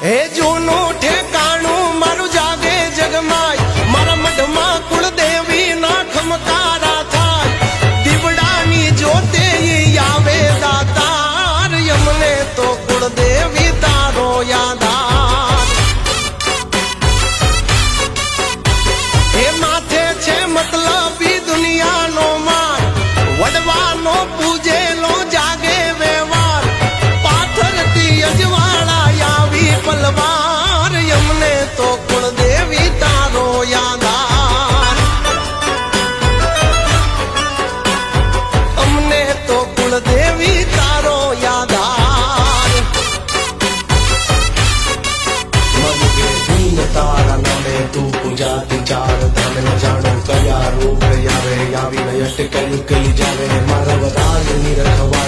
હે જૂનું ઠેકાણું મારું જાગે જગમાય મારા મઢમાં કુળદેવી ના ખમકારા થાય દીવડાની જોતે આવે દાતાર યમને તો કુળદેવી તારો યાદાર હે માથે છે મતલબી દુનિયાનો માર વડવાનો પૂજેલો જાગે વ્યવહાર પાથરતી અજવાળા આવી પલવાર યમને તો કુળદેવી તારો યાદાર અમને તો કુળદેવી તારો યાદાર મનકે દીન તારા નામે તું પૂજાતી ચાર ધામ ન જાણો કયા રોગ આવે આવીને અટકલી કઈ જાવે મારા વરાળની રખવા